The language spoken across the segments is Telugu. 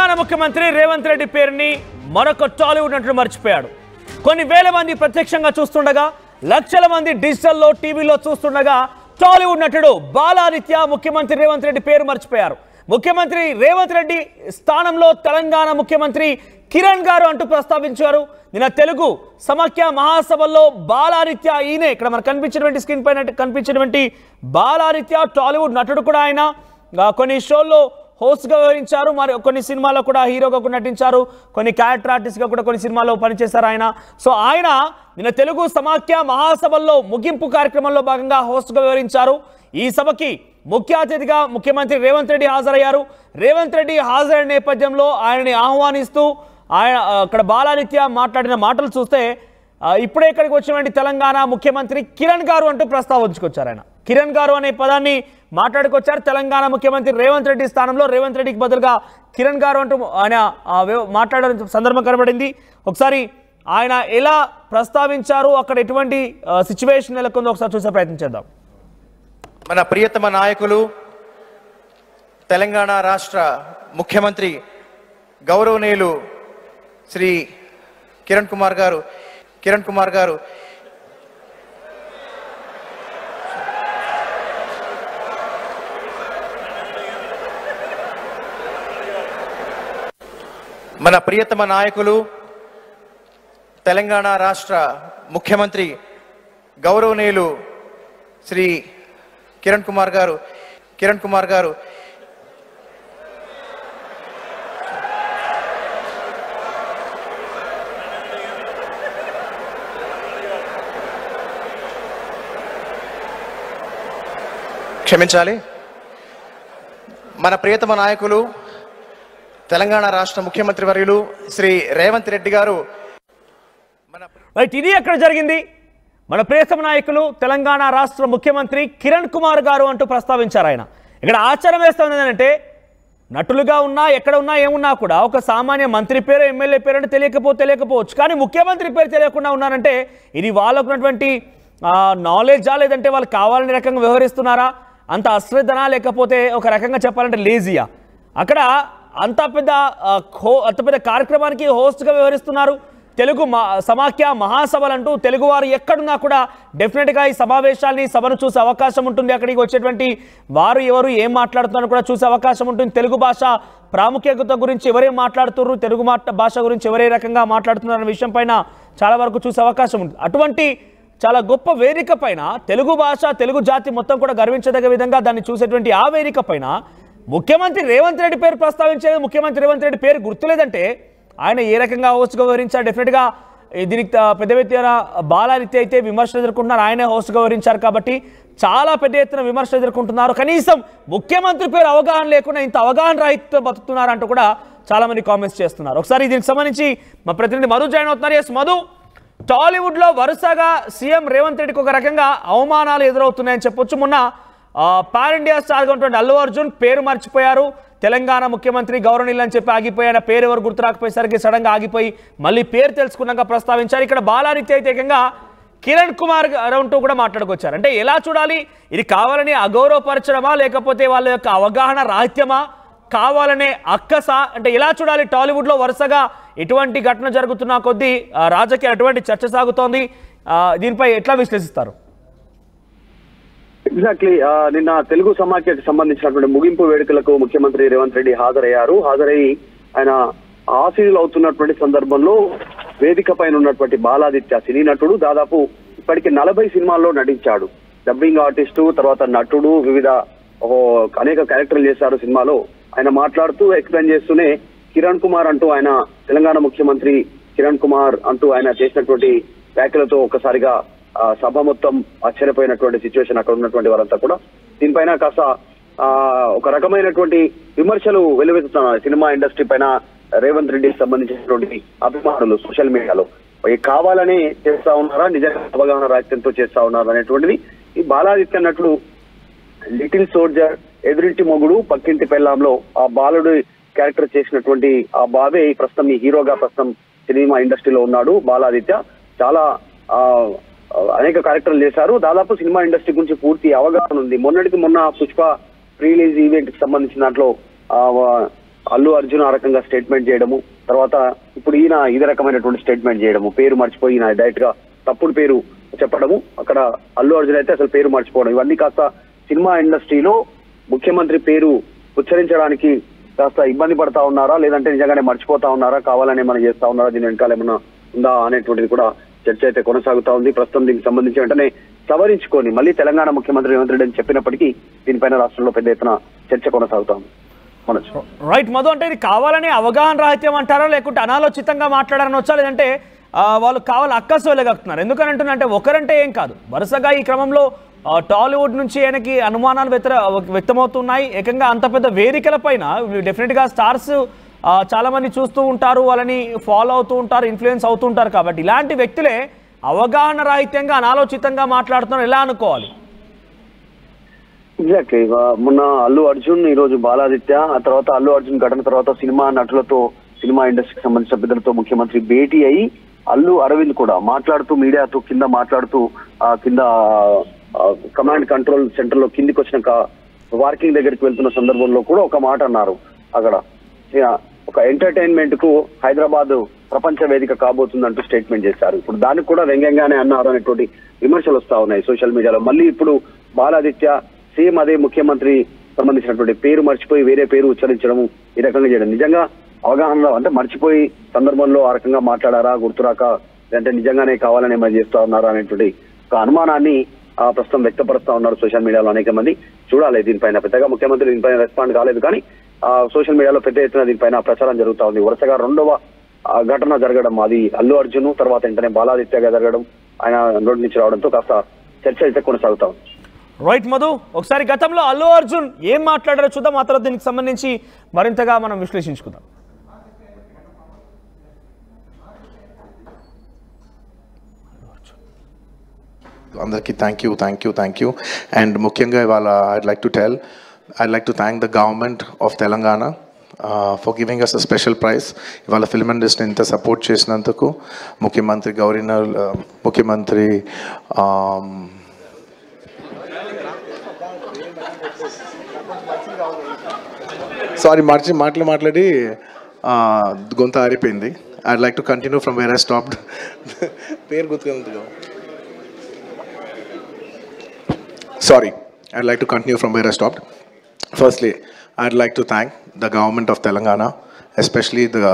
తెలంగాణ ముఖ్యమంత్రి రేవంత్ రెడ్డి పేరుని మరొక టాలీవుడ్ నటుడు మర్చిపోయాడు. కొన్ని వేల మంది ప్రత్యక్షంగా చూస్తుండగా, లక్షల మంది డిజిటల్లో టీవీలో చూస్తుండగా టాలీవుడ్ నటుడు బాలాదిత్య ముఖ్యమంత్రి రేవంత్ రెడ్డి పేరు మర్చిపోయారు. ముఖ్యమంత్రి రేవంత్ రెడ్డి స్థానంలో తెలంగాణ ముఖ్యమంత్రి కిరణ్ గారు అంటూ ప్రస్తావించారు. నిన్న తెలుగు సమాఖ్య మహాసభల్లో బాలాదిత్య ఈయనే ఇక్కడ మనకు కనిపించినటువంటి స్క్రీన్ పైన కనిపించినటువంటి బాలాదిత్య టాలీవుడ్ నటుడు కూడా. ఆయన కొన్ని షోల్లో హోస్ట్గా వ్యవహరించారు, మరి కొన్ని సినిమాల్లో కూడా హీరోగా కూడా నటించారు, కొన్ని క్యారెక్టర్ ఆర్టిస్ట్గా కూడా కొన్ని సినిమాల్లో పనిచేశారు ఆయన. సో ఆయన నిన్న తెలుగు సమాఖ్య మహాసభల్లో ముగింపు కార్యక్రమంలో భాగంగా హోస్ట్గా వ్యవహరించారు. ఈ సభకి ముఖ్య అతిథిగా ముఖ్యమంత్రి రేవంత్ రెడ్డి హాజరయ్యారు. రేవంత్ రెడ్డి హాజరైన నేపథ్యంలో ఆయనని ఆహ్వానిస్తూ ఆయన అక్కడ బాలాదిత్య మాట్లాడిన మాటలు చూస్తే ఇప్పుడే ఇక్కడికి వచ్చినటువంటి తెలంగాణ ముఖ్యమంత్రి కిరణ్ గారు అంటూ ప్రస్తావించుకొచ్చారు. ఆయన కిరణ్ గారు అనే పదాన్ని మాట్లాడుకొచ్చారు. తెలంగాణ ముఖ్యమంత్రి రేవంత్ రెడ్డి స్థానంలో రేవంత్ రెడ్డికి బదులుగా కిరణ్ గారు అంటూ ఆయన మాట్లాడిన సందర్భం కనబడింది. ఒకసారి ఆయన ఎలా ప్రస్తావించారు, అక్కడ ఎటువంటి సిచ్యువేషన్ నెలకొందో ఒకసారి చూసే ప్రయత్నం చేద్దాం. మన ప్రియతమ నాయకులు తెలంగాణ రాష్ట్ర ముఖ్యమంత్రి గౌరవనీయులు శ్రీ కిరణ్ కుమార్ గారు మన ప్రియతమ నాయకులు తెలంగాణ రాష్ట్ర ముఖ్యమంత్రి గౌరవనీయులు శ్రీ కిరణ్ కుమార్ గారు క్షమించాలి. మన ప్రియతమ నాయకులు తెలంగాణ రాష్ట్ర ముఖ్యమంత్రి వర్యులు శ్రీ రేవంత్ రెడ్డి గారు ఇది ఎక్కడ జరిగింది? మన ప్రియతమ నాయకులు తెలంగాణ రాష్ట్ర ముఖ్యమంత్రి కిరణ్ కుమార్ గారు అంటూ ప్రస్తావించారు. ఆయన ఇక్కడ ఆశ్చర్యం వేస్తుంది ఏంటంటే, నటులుగా ఉన్నా ఎక్కడ ఉన్నా ఏమున్నా కూడా ఒక సామాన్య మంత్రి పేరు ఎమ్మెల్యే పేరు అంటే తెలియకపోవచ్చు, కానీ ముఖ్యమంత్రి పేరు తెలియకుండా ఉన్నారంటే ఇది వాళ్ళకు ఉన్నటువంటి నాలెడ్జా, లేదంటే వాళ్ళు కావాలని రకంగా వ్యవహరిస్తున్నారా, అంత అశ్రద్ధనా, లేకపోతే ఒక రకంగా చెప్పాలంటే లేజియా? అక్కడ అంత పెద్ద కార్యక్రమానికి హోస్ట్గా వ్యవహరిస్తున్నారు. తెలుగు సమాఖ్య మహాసభలు అంటూ తెలుగువారు ఎక్కడున్నా కూడా డెఫినెట్గా ఈ సభను చూసే అవకాశం ఉంటుంది. అక్కడికి వచ్చేటువంటి వారు ఎవరు ఏం మాట్లాడుతున్నారో కూడా చూసే అవకాశం ఉంటుంది. తెలుగు భాష ప్రాముఖ్యత గురించి ఎవరేం మాట్లాడుతున్నారు, తెలుగు భాష గురించి ఎవరే రకంగా మాట్లాడుతున్నారన్న విషయం పైన చాలా వరకు చూసే అవకాశం ఉంటుంది. అటువంటి చాలా గొప్ప వేదిక పైన తెలుగు భాష, తెలుగు జాతి మొత్తం కూడా గర్వించదగ్గ విధంగా దాన్ని చూసేటువంటి ఆ వేదిక పైన ముఖ్యమంత్రి రేవంత్ రెడ్డి పేరు ప్రస్తావించేది, ముఖ్యమంత్రి రేవంత్ రెడ్డి పేరు గుర్తులేదంటే ఆయన ఏ రకంగా హోస్ట్గా వ్యవహరించారు? డెఫినెట్గా దీనికి పెద్ద ఎత్తున బాలాదిత్య అయితే విమర్శలు ఎదుర్కొంటున్నారు. ఆయనే హోస్ట్గా వ్యవహరించారు కాబట్టి చాలా పెద్ద ఎత్తున విమర్శలు ఎదుర్కొంటున్నారు. కనీసం ముఖ్యమంత్రి పేరు అవగాహన లేకుండా ఇంత అవగాహన రహిత బతుకుతున్నారు అంటూ కూడా చాలా మంది కామెంట్స్ చేస్తున్నారు. ఒకసారి దీనికి సంబంధించి మా ప్రతినిధి మధు జాయిన్ అవుతున్నారు. ఎస్ మధు, టాలీవుడ్లో వరుసగా సీఎం రేవంత్ రెడ్డికి ఒక రకంగా అవమానాలు ఎదురవుతున్నాయని చెప్పొచ్చు. మొన్న పాన్ ఇండియా స్టార్గా ఉన్నటువంటి అల్లు అర్జున్ పేరు మర్చిపోయారు. తెలంగాణ ముఖ్యమంత్రి గౌరవనీయులు అని చెప్పి ఆగిపోయిన పేరు ఎవరు గుర్తు రాకపోయేసరికి సడన్గా ఆగిపోయి మళ్ళీ పేరు తెలుసుకున్నాక ప్రస్తావించారు. ఇక్కడ బాలాదిత్య అయితే ఏకంగా కిరణ్ కుమార్ అంటూ కూడా మాట్లాడుకొచ్చారు. అంటే ఎలా చూడాలి? ఇది కావాలని అగౌరవపరచడమా, లేకపోతే వాళ్ళ యొక్క అవగాహన రాహిత్యమా, కావాలనే అక్కసా? అంటే ఎలా చూడాలి? టాలీవుడ్లో వరుసగా ఎటువంటి ఘటన జరుగుతున్న కొద్దీ రాజకీయ అటువంటి చర్చ సాగుతోంది. దీనిపై ఎట్లా విశ్లేషిస్తారు? ఎగ్జాక్ట్లీ నిన్న తెలుగు సమాఖ్యకు సంబంధించినటువంటి ముగింపు వేడుకలకు ముఖ్యమంత్రి రేవంత్ రెడ్డి హాజరయ్యి ఆయన ఆశీనులు అవుతున్నటువంటి సందర్భంలో వేదిక పైన ఉన్నటువంటి బాలాదిత్య సినీ నటుడు దాదాపు ఇప్పటికి 40 సినిమాల్లో నటించాడు. డబ్బింగ్ ఆర్టిస్టు, తర్వాత నటుడు, వివిధ అనేక క్యారెక్టర్లు చేశారు సినిమాలో. ఆయన మాట్లాడుతూ ఎక్స్ప్లెయిన్ చేస్తూనే కిరణ్ కుమార్ అంటూ ఆయన తెలంగాణ ముఖ్యమంత్రి కిరణ్ కుమార్ అంటూ ఆయన చేసినటువంటి వ్యాఖ్యలతో ఒక్కసారిగా సభ మొత్తం ఆశ్చర్యపోయినటువంటి సిచ్యువేషన్ అక్కడ ఉన్నటువంటి వారంతా కూడా. దీనిపైన కాస్త ఒక రకమైనటువంటి విమర్శలు వెలువెత్తుతున్నారు సినిమా ఇండస్ట్రీ పైన. రేవంత్ రెడ్డికి సంబంధించినటువంటి అభిమానులు సోషల్ మీడియాలో కావాలని చేస్తా ఉన్నారా, నిజంగా అవగాహన రాహిత్యంతో చేస్తా ఉన్నారా అనేటువంటిది. ఈ బాలాదిత్య నటుడు లిటిల్ సోల్జర్, ఎదురింటి మొగుడు, పక్కింటి పెళ్ళాంలో ఆ బాలుడు క్యారెక్టర్ చేసినటువంటి ఆ బాబే ప్రస్తుతం ఈ హీరోగా సినిమా ఇండస్ట్రీలో ఉన్నాడు. బాలాదిత్య చాలా అనేక క్యారెక్టర్లు చేశారు. దాదాపు సినిమా ఇండస్ట్రీ గురించి పూర్తి అవగాహన ఉంది. మొన్న పుష్ప రిలీజ్ ఈవెంట్ కి సంబంధించిన దాంట్లో అల్లు అర్జున్ ఆ రకంగా స్టేట్మెంట్ చేయడము, తర్వాత ఇప్పుడు ఈయన ఇదే రకమైనటువంటి స్టేట్మెంట్ చేయడము, పేరు మర్చిపోయి ఈయన డైరెక్ట్ గా తప్పుడు పేరు చెప్పడము, అక్కడ అల్లు అర్జున్ అయితే అసలు పేరు మర్చిపోవడం, ఇవన్నీ కాస్త సినిమా ఇండస్ట్రీలో ముఖ్యమంత్రి పేరు ఉచ్చరించడానికి కాస్త ఇబ్బంది పడతా ఉన్నారా, లేదంటే నిజంగానే మర్చిపోతా ఉన్నారా, కావాలనే మనం చేస్తా ఉన్నారా, దీని వెనకాల ఏమన్నా ఉందా అనేటువంటిది కూడా చర్చ అయితే కొనసాగుతా ఉంది. ప్రస్తుతం దీనికి సంబంధించి వెంటనే సవరించుకొని మళ్ళీ తెలంగాణ ముఖ్యమంత్రి రేవంత్ రెడ్డి అని చెప్పినప్పటికీ దీనిపైన రాష్ట్రంలో పెద్ద ఎత్తున చర్చ కొనసాగుతా ఉంది. రైట్ మధు, అంటే ఇది కావాలని అవగాహన రాహిత్యం అంటారా, లేకుంటే అనాలోచితంగా మాట్లాడారని వచ్చా, లేదంటే వాళ్ళు కావాలి అక్కసు వెళ్ళగలుగుతున్నారు? ఎందుకని అంటున్నా అంటే ఒకరంటే ఏం కాదు, వరుసగా ఈ క్రమంలో టాలీవుడ్ నుంచి ఆయనకి అనుమానాలు వ్యక్తమవుతున్నాయి. ఏకంగా అంత పెద్ద వేదికల పైన డెఫినెట్గా స్టార్స్ చాలా మంది చూస్తూ ఉంటారు, వాళ్ళని ఫాలో అవుతూ ఉంటారు, ఇన్ఫ్లుయెన్స్ అవుతూ ఉంటారు. కాబట్టి ఇలాంటి వ్యక్తులే అవగాహన రాహిత్యంగా అనాలోచితంగా మాట్లాడుతున్నారు, ఎలా అనుకోవాలి? ఎగ్జాక్ట్లీ. మొన్న అల్లు అర్జున్, ఈ రోజు బాలాదిత్య, ఆ తర్వాత అల్లు అర్జున్ ఘటన తర్వాత సినిమా నటులతో, సినిమా ఇండస్ట్రీకి సంబంధించిన పెద్దలతో ముఖ్యమంత్రి భేటీ అయ్యి అల్లు అరవింద్ కూడా మాట్లాడుతూ, మీడియాతో కింద మాట్లాడుతూ, కింద కమాండ్ కంట్రోల్ సెంటర్ లో కిందికి వచ్చిన వార్కింగ్ దగ్గరికి వెళ్తున్న సందర్భంలో కూడా ఒక మాట అన్నారు. అక్కడ ఒక ఎంటర్టైన్మెంట్ కు హైదరాబాద్ ప్రపంచ వేదిక కాబోతుందంటూ స్టేట్మెంట్ చేశారు. ఇప్పుడు దానికి కూడా వ్యంగ్యంగానే అన్నారు అనేటువంటి విమర్శలు వస్తా ఉన్నాయి సోషల్ మీడియాలో. మళ్ళీ ఇప్పుడు బాలాదిత్య సేమ్ అదే ముఖ్యమంత్రి సంబంధించినటువంటి పేరు మర్చిపోయి వేరే పేరు ఉచ్చరించడం, ఈ రకంగా చేయడం నిజంగా అవగాహనలో అంటే మర్చిపోయి సందర్భంలో ఆ రకంగా మాట్లాడారా, గుర్తురాక, లేదంటే నిజంగానే కావాలని ఏమైనా చేస్తా ఉన్నారా అనేటువంటి ఒక అనుమానాన్ని ప్రస్తుతం వ్యక్తపరుస్తా ఉన్నారు సోషల్ మీడియాలో అనేక మంది. చూడాలి దీనిపైన, పెద్దగా ముఖ్యమంత్రి దీనిపైన రెస్పాండ్ కాలేదు, కానీ సోషల్ మీడియాలో పెద్ద ఎత్తున దీనిపైన ప్రచారం జరుగుతా ఉంది. వరుసగా రెండవ ఘటన జరగడం, అది అల్లు అర్జున్, తర్వాత వెంటనే బాలాదిత్యగా జరగడం, ఆయన రోడ్డు నుంచి రావడంతో కాస్త చర్చ అయితే కొనసాగుతా ఉంది. రైట్ మధు, ఒకసారి గతంలో అల్లు అర్జున్ ఏం మాట్లాడారో చూద్దాం, ఆ తర్వాత దీనికి సంబంధించి మరింతగా మనం విశ్లేషించుకుందాం. అందరికీ థ్యాంక్ యూ. అండ్ ముఖ్యంగా ఇవాళ I'd like to thank the government of Telangana for giving us a special prize. ఇవాళ ఫిల్మ్ ఇండస్ట్రీ ఇంత సపోర్ట్ చేసినందుకు ముఖ్యమంత్రి గవర్నర్, ముఖ్యమంత్రి సారీ మాట్లాడి గొంత ఆరిపోయింది. I'd like to continue from where I stopped. పేరు గుర్తుకుంది. Sorry, I'd like to continue from where I stopped. Firstly, I'd like to thank the government of Telangana, especially the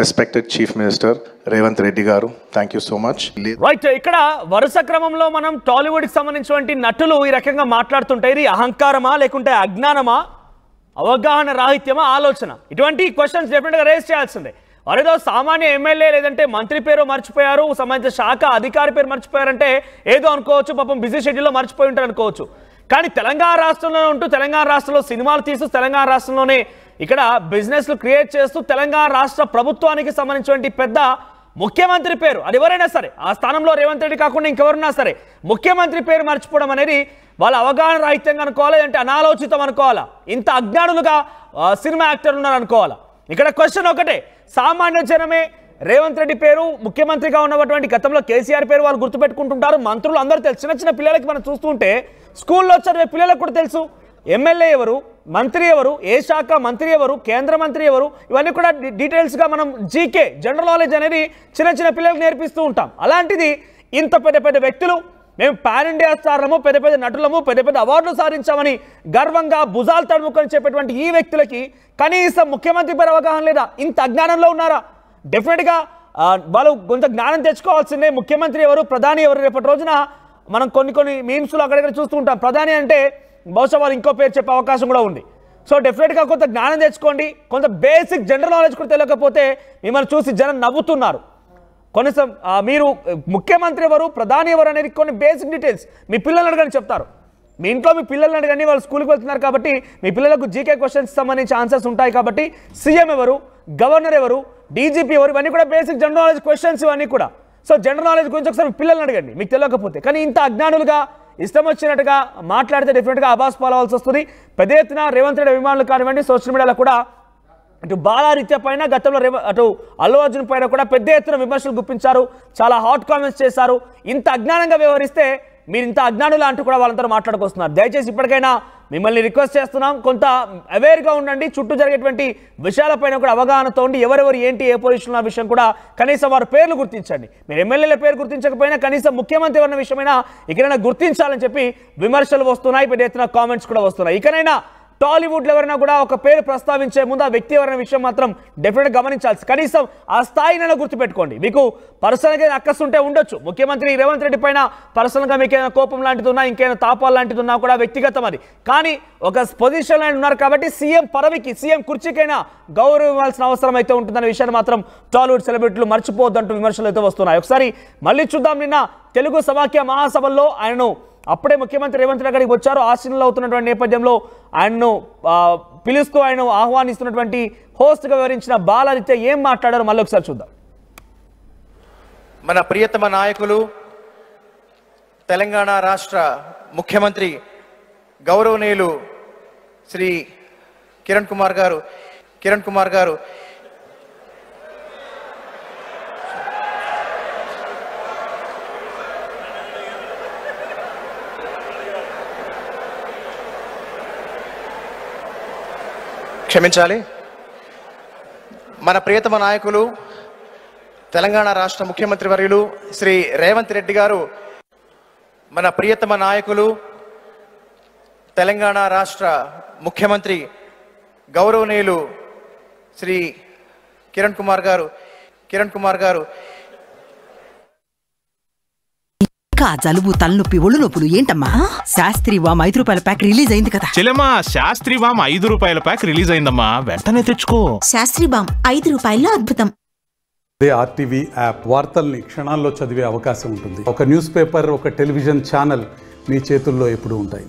respected Chief Minister Revanth Reddy garu. Thank you so much. Right, ఇక్కడ వరుస క్రమంలో మనం టాలీవుడ్ కి సంబంధించినటువంటి నటులు ఈ రకంగా మాట్లాడుతుంటారు. ఇది అహంకారమా, లేకుంటే అజ్ఞానమా, అవగాహన రాహిత్యమా, ఆలోచన? ఇటువంటి క్వశ్చన్స్ డెఫినెట్గా రేస్ చేయాల్సిందే. వారేదో సామాన్య ఎమ్మెల్యే లేదంటే మంత్రి పేరు మర్చిపోయారు, సంబంధించిన శాఖ అధికారి పేరు మర్చిపోయారంటే ఏదో అనుకోవచ్చు, పాపం బిజీ షెడ్యూల్లో మర్చిపోయి ఉంటారు అనుకోవచ్చు. కానీ తెలంగాణ రాష్ట్రంలో ఉంటూ, తెలంగాణ రాష్ట్రంలో సినిమాలు తీస్తూ, తెలంగాణ రాష్ట్రంలోనే ఇక్కడ బిజినెస్లు క్రియేట్ చేస్తూ, తెలంగాణ రాష్ట్ర ప్రభుత్వానికి సంబంధించినటువంటి పెద్ద ముఖ్యమంత్రి పేరు, అది ఎవరైనా సరే, ఆ స్థానంలో రేవంత్ రెడ్డి కాకుండా ఇంకెవరున్నా సరే, ముఖ్యమంత్రి పేరు మర్చిపోవడం అనేది వాళ్ళ అవగాహన రాహిత్యంగా అనుకోవాలా, అంటే అనాలోచితం అనుకోవాలా, ఇంత అజ్ఞానులుగా సినిమా యాక్టర్లు ఉన్నారు అనుకోవాలా? ఇక్కడ క్వశ్చన్ ఒకటే, సామాన్య జనమే రేవంత్ రెడ్డి పేరు, ముఖ్యమంత్రిగా ఉన్నటువంటి గతంలో కేసీఆర్ పేరు వాళ్ళు గుర్తుపెట్టుకుంటుంటారు, మంత్రులు అందరూ తెలుసు. చిన్న చిన్న పిల్లలకి మనం చూస్తుంటే స్కూల్లో చదివే పిల్లలకు కూడా తెలుసు ఎమ్మెల్యే ఎవరు, మంత్రి ఎవరు, ఏ శాఖ మంత్రి ఎవరు, కేంద్ర మంత్రి ఎవరు, ఇవన్నీ కూడా డీటెయిల్స్గా మనం జీకే, జనరల్ నాలెడ్జ్ అనేది చిన్న చిన్న పిల్లలకు నేర్పిస్తూ ఉంటాం. అలాంటిది ఇంత పెద్ద పెద్ద వ్యక్తులు, మేము పాన్ ఇండియా స్టార్లము, పెద్ద పెద్ద నటులము, పెద్ద పెద్ద అవార్డులు సాధించామని గర్వంగా భుజాలు తడుముకొని చెప్పేటువంటి ఈ వ్యక్తులకి కనీసం ముఖ్యమంత్రి పేరు అవగాహన లేదా? ఇంత అజ్ఞానంలో ఉన్నారా? డెఫినెట్గా వాళ్ళు కొంత జ్ఞానం తెచ్చుకోవాల్సిందే. ముఖ్యమంత్రి ఎవరు, ప్రధాని ఎవరు? రేపటి రోజున మనం కొన్ని మీమ్స్లో అక్కడక్కడ చూస్తూ ఉంటాం, ప్రధాని అంటే బహుశా వాళ్ళు ఇంకో పేరు చెప్పే అవకాశం కూడా ఉంది. సో డెఫినెట్గా కొంత జ్ఞానం తెచ్చుకోండి. కొంత బేసిక్ జనరల్ నాలెడ్జ్ కూడా తెలియకపోతే మిమ్మల్ని చూసి జనం నవ్వుతున్నారు. కనీసం మీరు ముఖ్యమంత్రి ఎవరు, ప్రధాని ఎవరు అనేది కొన్ని బేసిక్ డీటెయిల్స్ మీ పిల్లలు అడగని చెప్తారు. మీ ఇంట్లో మీ పిల్లల్ని అడగండి, వాళ్ళు స్కూల్కి వెళ్తున్నారు కాబట్టి మీ పిల్లలకు జీకే క్వశ్చన్స్ సంబంధించి ఆన్సర్స్ ఉంటాయి. కాబట్టి సీఎం ఎవరు, గవర్నర్ ఎవరు, డీజీపీ ఎవరు, ఇవన్నీ కూడా బేసిక్ జనరల్ నాలెడ్జ్ క్వశ్చన్స్ ఇవన్నీ కూడా. సో జనరల్ నాలెడ్జ్ గురించి ఒకసారి మీ పిల్లల్ని అడగండి మీకు తెలియకపోతే. కానీ ఇంత అజ్ఞానులుగా ఇష్టం వచ్చినట్టుగా మాట్లాడితే డెఫినెట్గా అబాస్ పాలవలసి వస్తుంది. పెద్ద ఎత్తున రేవంత్ రెడ్డి అభిమానులు కానివ్వండి, సోషల్ మీడియాలో కూడా అటు బాలాదిత్య పైన, గతంలో అటు అల్లు అర్జున్ పైన కూడా పెద్ద ఎత్తున విమర్శలు గుప్పించారు, చాలా హాట్ కామెంట్స్ చేశారు. ఇంత అజ్ఞానంగా వ్యవహరిస్తే మీరు ఇంత అజ్ఞానులు అంటూ కూడా వాళ్ళందరూ మాట్లాడుకొస్తున్నారు. దయచేసి ఇప్పటికైనా మిమ్మల్ని రిక్వెస్ట్ చేస్తున్నాం, కొంత అవేర్గా ఉండండి, చుట్టూ జరిగేటువంటి విషయాలపైన కూడా అవగాహనతో ఉండి ఎవరెవరు ఏంటి ఏ పొజిషన్ ఉన్న విషయం కూడా కనీసం వారి పేర్లు గుర్తించండి. మీరు ఎమ్మెల్యేల పేరు గుర్తించకపోయినా కనీసం ముఖ్యమంత్రి ఎవరిన విషయమైనా ఇకనైనా గుర్తించాలని చెప్పి విమర్శలు వస్తున్నాయి, పెద్ద ఎత్తున కామెంట్స్ కూడా వస్తున్నాయి. ఇకనైనా టాలీవుడ్లో ఎవరైనా కూడా ఒక పేరు ప్రస్తావించే ముందు ఆ వ్యక్తి ఎవరైనా విషయం మాత్రం డెఫినెట్గా గమనించాల్సి, కనీసం ఆ స్థాయినైనా గుర్తుపెట్టుకోండి. మీకు పర్సనల్గా అక్కస్తుంటే ఉండొచ్చు, ముఖ్యమంత్రి రేవంత్ రెడ్డి పైన పర్సనల్గా మీకు ఏదైనా కోపం లాంటిది ఉన్నా, ఇంకేమైనా తాపాలు లాంటిది ఉన్నా కూడా వ్యక్తిగతం అది. కానీ ఒక పొజిషన్లో ఉన్నారు కాబట్టి సీఎం పదవికి, సీఎం కుర్చీకైనా గౌరవం ఇవ్వాల్సిన అవసరం అయితే ఉంటుందనే విషయాన్ని మాత్రం టాలీవుడ్ సెలబ్రిటీలు మర్చిపోవద్దంటూ విమర్శలు అయితే వస్తున్నాయి. ఒకసారి మళ్ళీ చూద్దాం. నిన్న తెలుగు సమాఖ్య మహాసభల్లో ఆయనను అప్పుడే ముఖ్యమంత్రి రేవంత్ రెడ్డి గారికి వచ్చారు. ఆశీనులు అవుతున్నటువంటి నేపథ్యంలో ఆయన్ను పిలుస్తూ ఆయన ఆహ్వానిస్తున్నటువంటి హోస్ట్గా వివరించిన బాలాదిత్య ఏం మాట్లాడారో మళ్ళీ ఒకసారి చూద్దాం. మన ప్రియతమ నాయకులు తెలంగాణ రాష్ట్ర ముఖ్యమంత్రి గౌరవనీయులు శ్రీ కిరణ్ కుమార్ గారు క్షమించాలి. మన ప్రియతమ నాయకులు తెలంగాణ రాష్ట్ర ముఖ్యమంత్రి వర్యులు శ్రీ రేవంత్ రెడ్డి గారు, మన ప్రియతమ నాయకులు తెలంగాణ రాష్ట్ర ముఖ్యమంత్రి గౌరవనీయులు శ్రీ కిరణ్ కుమార్ గారు జలుబు తలనొప్పి ఒళ్ళు నొప్పులు ఏంటమ్మా? శాస్త్రి వామ్ 5 రూపాయల ప్యాక్ రిలీజ్ అయింది కదా చెల్లెమ్మా. శాస్త్రి వామ్ 5 రూపాయల ప్యాక్ రిలీజ్ అయిందమ్మా, వెంటనే తెచ్చుకో. శాస్త్రి వామ్ 5 రూపాయల్లో అద్భుతం. ఆర్టీవీ యాప్ వార్తల్ని క్షణాల్లో చదివే అవకాశం ఉంటుంది. ఒక న్యూస్ పేపర్, ఒక టెలివిజన్ ఛానల్ మీ చేతుల్లో ఎప్పుడూ ఉంటాయి.